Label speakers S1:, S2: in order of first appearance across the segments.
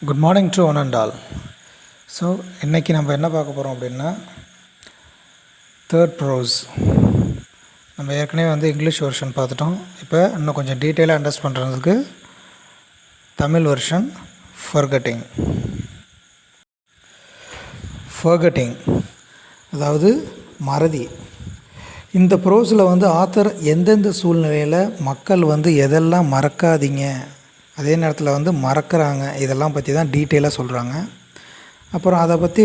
S1: Good morning to one and all. So இன்றைக்கி நம்ம என்ன பார்க்க போகிறோம் அப்படின்னா தேர்ட் ப்ரோஸ். நம்ம ஏற்கனவே இங்கிலீஷ் வெர்ஷன் பார்த்துட்டோம். இப்போ இன்னும் கொஞ்சம் டீட்டெயிலாக அண்டர்ஸ்ட் பண்ணுறதுக்கு தமிழ் வெர்ஷன் ஃபர்கட்டிங். ஃபர்கட்டிங் அதாவது மறதி. இந்த ப்ரோஸில் ஆத்தர் எந்தெந்த சூழ்நிலையில் மக்கள் எதெல்லாம் மறக்காதீங்க, அதே நேரத்தில் மறக்கிறாங்க, இதெல்லாம் பற்றி தான் டீட்டெயிலாக சொல்கிறாங்க. அப்புறம் அதை பற்றி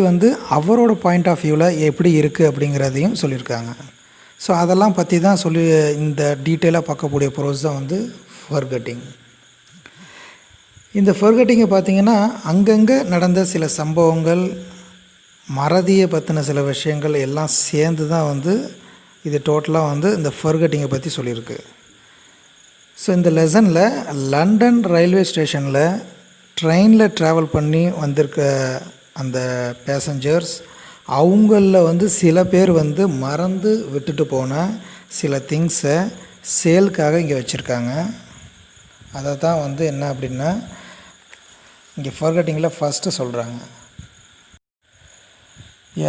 S1: அவரோட பாயிண்ட் ஆஃப் வியூவில் எப்படி இருக்குது அப்படிங்கிறதையும் சொல்லியிருக்காங்க. ஸோ அதெல்லாம் பற்றி தான் இந்த டீட்டெயிலாக பார்க்கக்கூடிய ப்ரோஸ் தான் ஃபர்கட்டிங். இந்த ஃபர்கட்டிங்கை பார்த்திங்கன்னா அங்கங்கே நடந்த சில சம்பவங்கள், மறதியை பற்றின சில விஷயங்கள் எல்லாம் சேர்ந்து தான் இது டோட்டலாக இந்த ஃபர்கட்டிங்கை பற்றி சொல்லியிருக்கு. ஸோ இந்த லெசனில் லண்டன் ரயில்வே ஸ்டேஷனில் ட்ரெயினில் ட்ராவல் பண்ணி வந்திருக்க அந்த பேசஞ்சர்ஸ், அவங்களில் சில பேர் மறந்து விட்டுட்டு போன சில திங்ஸை சேலுக்காக இங்கே வச்சுருக்காங்க. அதை தான் என்ன அப்படின்னா இங்கே ஃபர்கட்டிங்கில் ஃபஸ்ட்டு சொல்கிறாங்க.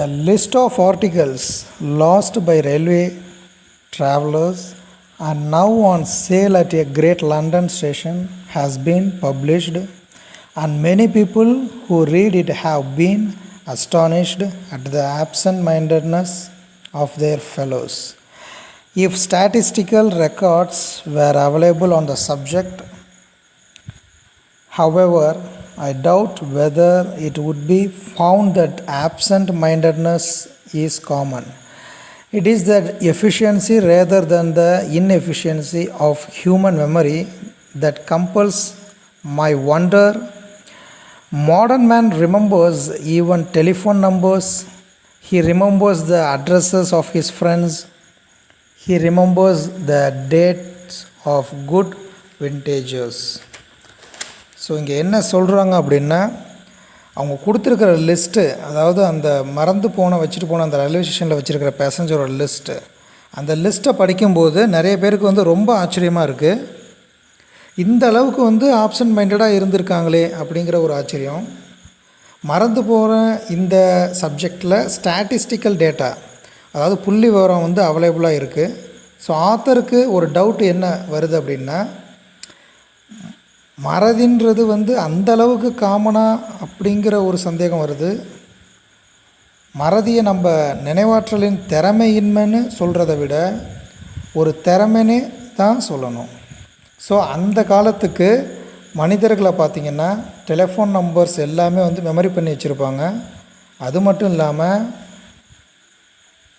S1: A list of articles lost by railway travelers and now on sale at a great London station has been published, and many people who read it have been astonished at the absent-mindedness of their fellows. If statistical records were available on the subject, however, I doubt whether it would be found that absent-mindedness is common. It is the efficiency rather than the inefficiency of human memory that compels my wonder. Modern man remembers even telephone numbers. He remembers the addresses of his friends. He remembers the dates of good vintages. So இங்கே என்ன சொல்கிறாங்க அப்படின்னா, அவங்க கொடுத்துருக்கிற list, அதாவது அந்த மறந்து வச்சுட்டு போன அந்த ரயில்வே ஸ்டேஷனில் வச்சுருக்கிற பேசஞ்சரோட லிஸ்ட்டு, அந்த லிஸ்ட்டை படிக்கும்போது நிறைய பேருக்கு ரொம்ப ஆச்சரியமாக இருக்குது. இந்த அளவுக்கு ஆப்சன்ட் மைண்டடாக இருந்திருக்காங்களே அப்படிங்கிற ஒரு ஆச்சரியம். மறந்து போகிற இந்த சப்ஜெக்டில் ஸ்டாட்டிஸ்டிக்கல் டேட்டா, அதாவது புள்ளி விவரம் அவைலபிளாக இருக்குது. ஸோ ஆத்தருக்கு ஒரு டவுட் என்ன வருது அப்படின்னா, மறதின்றது அந்த அளவுக்கு காமனாக அப்படிங்கிற ஒரு சந்தேகம் வருது. மறதியை நம்ம நினைவாற்றலின் திறமையின்மைன்னு சொல்கிறத விட ஒரு திறமைன்னு தான் சொல்லணும். ஸோ அந்த காலத்துக்கு மனிதர்களை பார்த்திங்கன்னா டெலிஃபோன் நம்பர்ஸ் எல்லாமே மெமரி பண்ணி வச்சுருப்பாங்க. அது மட்டும் இல்லாமல்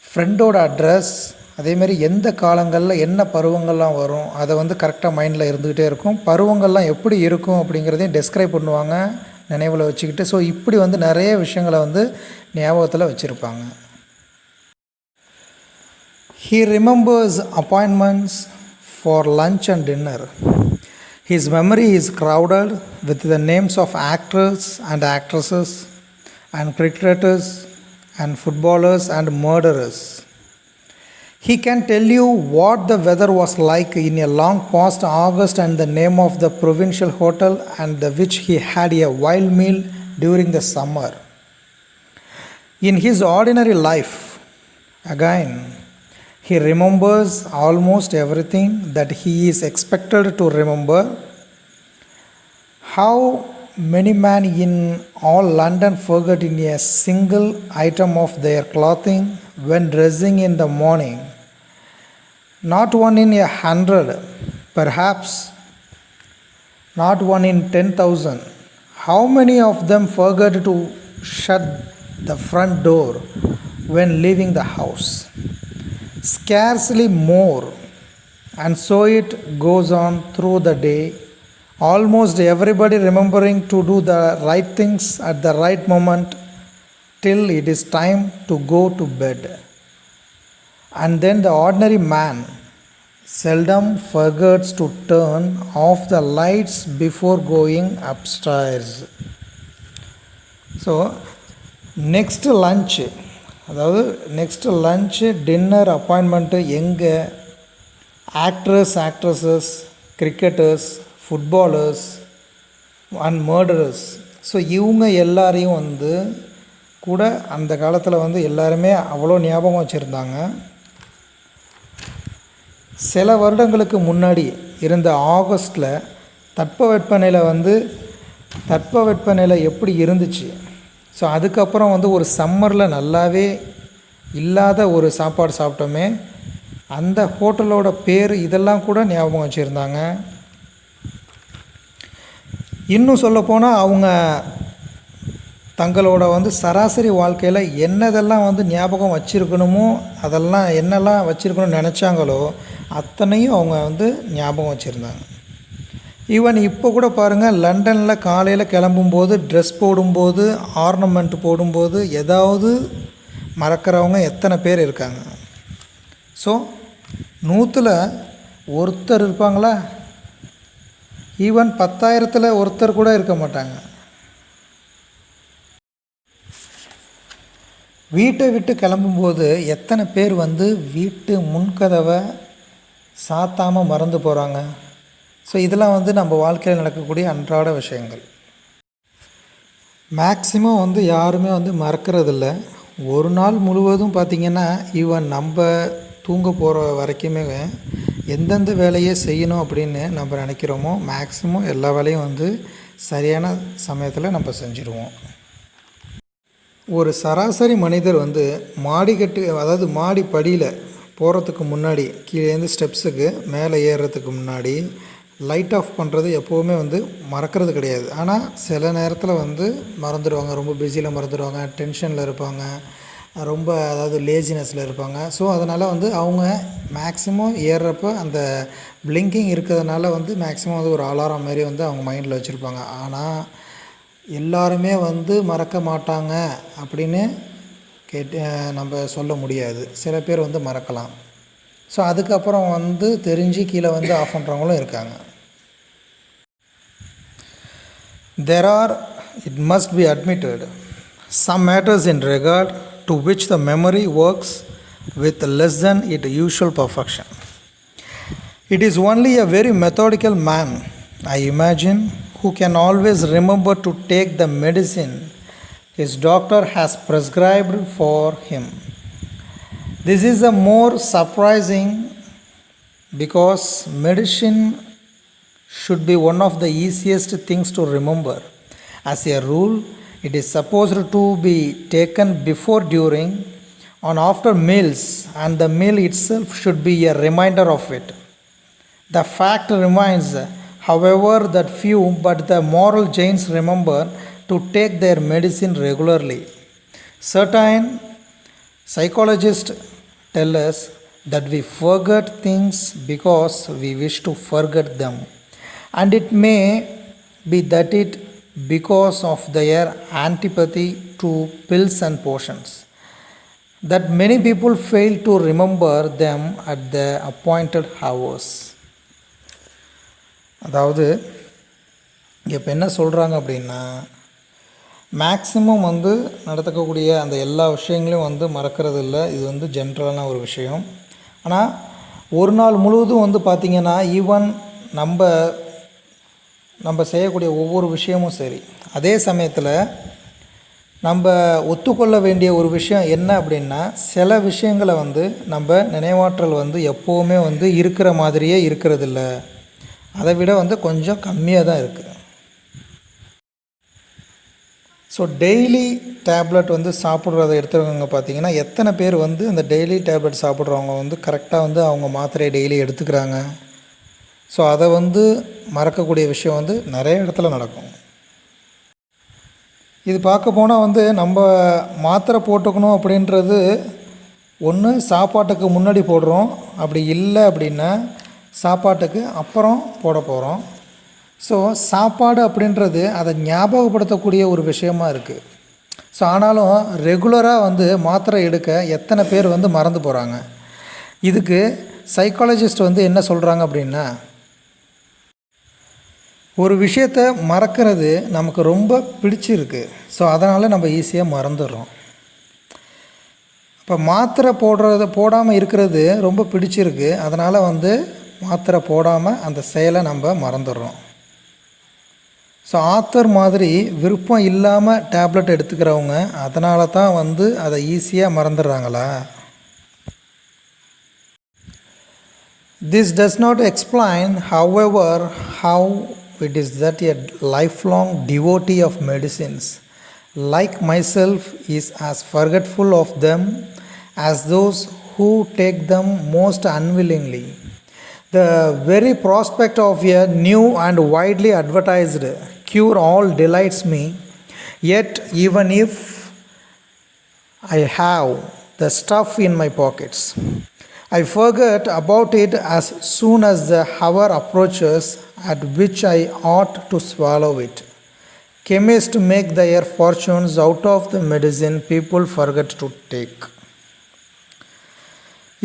S1: ஃப்ரெண்டோட அட்ரஸ், அதேமாரி எந்த காலங்களில் என்ன பருவங்கள்லாம் வரும் அதை கரெக்டாக மைண்டில் இருந்துக்கிட்டே இருக்கும். பருவங்கள்லாம் எப்படி இருக்கும் அப்படிங்கிறதையும் டெஸ்கிரைப் பண்ணுவாங்க நினைவில் வச்சுக்கிட்டு. ஸோ இப்படி நிறைய விஷயங்களை ஞாபகத்தில் வச்சுருப்பாங்க. He remembers appointments for lunch and dinner. His memory is crowded with the names of actors and actresses and cricketers and footballers and murderers. He can tell you what the weather was like in a long past August and the name of the provincial hotel and which he had a wild meal during the summer. In his ordinary life, again, he remembers almost everything that he is expected to remember. How many men in all London forget in a single item of their clothing when dressing in the morning? Not one in 100, perhaps not one in 10,000. How many of them forget to shut the front door when leaving the house? Scarcely more, and so it goes on through the day. Almost everybody remembering to do the right things at the right moment till it is time to go to bed. And then the ordinary man seldom forgets to turn off the lights before going upstairs. So next lunch, அதாவது next lunch, dinner, appointment எங்கே, actresses, cricketers, footballers and murderers so இவங்க எல்லாரையும் வந்து கூட அந்த காலத்தில் வந்து எல்லாருமே அவ்வளோ ஞாபகம் வச்சுருந்தாங்க. சில வருடங்களுக்கு முன்னாடி இருந்த ஆகஸ்ட்டில் தட்பவெப்பநிலை எப்படி இருந்துச்சு, ஸோ அதுக்கப்புறம் வந்து ஒரு சம்மரில் நல்லாவே இல்லாத ஒரு சாப்பாடு சாப்பிட்டோமே, அந்த ஹோட்டலோட பேர் இதெல்லாம் கூட ஞாபகம் வச்சுருந்தாங்க. இன்னும் சொல்லப்போனால் அவங்க தங்களோட வந்து சராசரி வாழ்க்கையில் என்னதெல்லாம் வந்து ஞாபகம் வச்சுருக்கணுமோ, அதெல்லாம் என்னெல்லாம் வச்சுருக்கணும்னு நினச்சாங்களோ அத்தனையும் அவங்க வந்து ஞாபகம் வச்சுருந்தாங்க. ஈவன் இப்போ கூட பாருங்கள், லண்டனில் காலையில் கிளம்பும்போது ட்ரெஸ் போடும்போது ஆர்னமெண்ட் போடும்போது ஏதாவது மறக்கிறவங்க எத்தனை பேர் இருக்காங்க? ஸோ 100ல் ஒருத்தர் இருப்பாங்களா? ஈவன் 10,000ல் ஒருத்தர் கூட இருக்க மாட்டாங்க. வீட்டை விட்டு கிளம்பும்போது எத்தனை பேர் வந்து வீட்டு முன்கதவை சாத்தாமல் மறந்து போகிறாங்க? ஸோ இதெல்லாம் வந்து நம்ம வாழ்க்கையில் நடக்கக்கூடிய அன்றாட விஷயங்கள். மேக்ஸிமம் வந்து யாருமே வந்து மறக்கிறதில்ல. ஒரு நாள் முழுவதும் பார்த்திங்கன்னா, ஈவன் நம்ம தூங்க போகிற வரைக்குமே எந்தெந்த வேலையை செய்யணும் அப்படின்னு நம்ம நினைக்கிறோமோ மேக்ஸிமம் எல்லா வேலையும் வந்து சரியான சமயத்தில் நம்ம செஞ்சுருவோம். ஒரு சராசரி மனிதர் வந்து அதாவது மாடி படியில் போகிறதுக்கு முன்னாடி, கீழேருந்து ஸ்டெப்ஸுக்கு மேலே ஏறுறதுக்கு முன்னாடி லைட் ஆஃப் பண்ணுறது எப்போவுமே வந்து மறக்கிறது கிடையாது. ஆனால் சில நேரத்தில் வந்து மறந்துடுவாங்க, ரொம்ப பிஸியில் மறந்துடுவாங்க, டென்ஷனில் இருப்பாங்க, ரொம்ப அதாவது லேசினஸில் இருப்பாங்க. ஸோ அதனால் வந்து அவங்க மேக்ஸிமம் ஏறுறப்போ அந்த பிளிங்கிங் இருக்கிறதுனால வந்து மேக்ஸிமம் வந்து ஒரு அலாரம் மாரி வந்து அவங்க மைண்டில் வச்சுருப்பாங்க. ஆனால் எல்லாருமே வந்து மறக்க மாட்டாங்க அப்படின்னு நம்ம சொல்ல முடியாது. சில பேர் வந்து மறக்கலாம். ஸோ அதுக்கப்புறம் வந்து தெரிஞ்சு கீழே வந்து ஆஃப் பண்ணுறவங்களும் இருக்காங்க. There are, it must be admitted, some matters in regard to which the memory works with less than its usual perfection. It is only a very methodical man, I imagine, who can always remember to take the medicine his doctor has prescribed for him. This is a more surprising because medicine should be one of the easiest things to remember. As a rule, it is supposed to be taken before, during, and after meals, and the meal itself should be a reminder of it. The fact remains, however, that few but the moral giants remember to take their medicine regularly. Certain psychologists tell us that we forget things because we wish to forget them, and it may be that it because of their antipathy to pills and potions that many people fail to remember them at the appointed hours. அதாவது இப்போ என்ன சொல்கிறாங்க அப்படின்னா, maximum வந்து நடக்கக்கூடிய அந்த எல்லா விஷயங்களையும் வந்து மறக்கிறது இல்லை. இது வந்து ஜென்ரலான ஒரு விஷயம். ஆனால் ஒரு நாள் முழுவதும் வந்து பார்த்திங்கன்னா, ஈவன் நம்ம செய்யக்கூடிய ஒவ்வொரு விஷயமும் சரி, அதே சமயத்தில் நம்ம ஒத்துக்கொள்ள வேண்டிய ஒரு விஷயம் என்ன அப்படின்னா, சில விஷயங்களை வந்து நம்ம நினைவாற்றல் வந்து எப்போவுமே வந்து இருக்கிற மாதிரியே இருக்கிறதில்ல, அதை விட வந்து கொஞ்சம் கம்மியாக தான் இருக்குது. ஸோ டெய்லி டேப்லெட் வந்து சாப்பிட்றத எடுத்துகிறவங்க பார்த்திங்கன்னா, எத்தனை பேர் வந்து அந்த டெய்லி டேப்லெட் சாப்பிட்றவங்க வந்து கரெக்டாக வந்து அவங்க மாத்திரையை டெய்லி எடுத்துக்கிறாங்க? ஸோ அதை வந்து மறக்கக்கூடிய விஷயம் வந்து நிறைய இடத்துல நடக்கும். இது பார்க்க போனால் வந்து நம்ம மாத்திரை போட்டுக்கணும் அப்படின்றது ஒன்று சாப்பாட்டுக்கு முன்னாடி போடுறோம், அப்படி இல்லை அப்படின்னா சாப்பாட்டுக்கு அப்புறம் போட போகிறோம். ஸோ சாப்பாடு அப்படின்றது அதை ஞாபகப்படுத்தக்கூடிய ஒரு விஷயமா இருக்குது. ஸோ ஆனாலும் ரெகுலராக வந்து மாத்திரை எடுக்க எத்தனை பேர் வந்து மறந்து போகிறாங்க? இதுக்கு சைக்காலஜிஸ்ட் வந்து என்ன சொல்கிறாங்க அப்படின்னா, ஒரு விஷயத்தை மறக்கிறது நமக்கு ரொம்ப பிடிச்சிருக்கு, ஸோ அதனால் நம்ம ஈஸியாக மறந்துடுறோம். இப்போ மாத்திரை போடாமல் இருக்கிறது ரொம்ப பிடிச்சிருக்கு, அதனால் வந்து மாத்திரை போடாமல் அந்த செயலை நம்ம மறந்துடுறோம். ஸோ ஆத்தர் மாதிரி விருப்பம் இல்லாமல் டேப்லெட் எடுத்துக்கிறவங்க அதனால தான் வந்து அதை ஈஸியாக மறந்துடுறாங்களா? This does not explain, however, how it is that a lifelong devotee of medicines, like myself, is as forgetful of them as those who take them most unwillingly. The very prospect of a new and widely advertised cure all delights me, yet, even if I have the stuff in my pockets, I forget about it as soon as the hour approaches at which I ought to swallow it. Chemists make their fortunes out of the medicine people forget to take.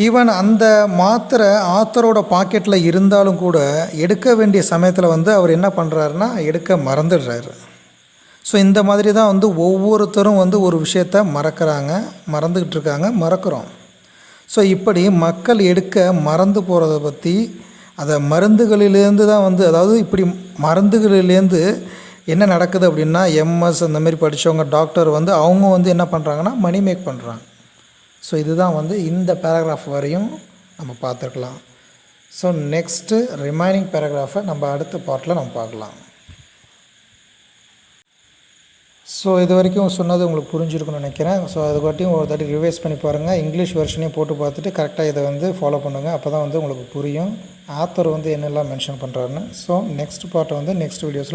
S1: Even அந்த மாத்திரை ஆத்தரோட பாக்கெட்டில் இருந்தாலும் கூட எடுக்க வேண்டிய சமயத்தில் வந்து அவர் என்ன பண்ணுறாருன்னா எடுக்க மறந்துடுறாரு. ஸோ இந்த மாதிரி தான் வந்து ஒவ்வொருத்தரும் வந்து ஒரு விஷயத்த மறந்துக்கிட்டு இருக்காங்க, மறக்கிறோம். ஸோ இப்படி மக்கள் எடுக்க மறந்து போகிறத பற்றி அதை மருந்துகளிலேருந்து தான் வந்து, அதாவது இப்படி மருந்துகளிலேருந்து என்ன நடக்குது அப்படின்னா எம்எஸ் அந்த மாதிரி படித்தவங்க டாக்டர் வந்து அவங்க வந்து என்ன பண்ணுறாங்கன்னா மணி மேக் பண்ணுறாங்க. ஸோ இதுதான் வந்து இந்த பேராகிராஃப் வரையும் நம்ம பார்த்துருக்கலாம். ஸோ நெக்ஸ்ட்டு ரிமைனிங் பேராகிராஃபை நம்ம அடுத்த பார்ட்டில் நம்ம பார்க்கலாம். ஸோ இது வரைக்கும் சொன்னது உங்களுக்கு புரிஞ்சிருக்குன்னு நினைக்கிறேன். ஸோ அதுக்காட்டியும் ஒரு தாட்டி ரிவைஸ் பண்ணி பாருங்கள். இங்கிலீஷ் வெர்ஷனையும் போட்டு பார்த்துட்டு கரெக்டாக இதை வந்து ஃபாலோ பண்ணுங்கள். அப்போ தான் வந்து உங்களுக்கு புரியும் ஆத்தர் வந்து என்னெல்லாம் மென்ஷன் பண்ணுறாருன்னு. ஸோ நெக்ஸ்ட் பார்ட்டை வந்து நெக்ஸ்ட் வீடியோஸில்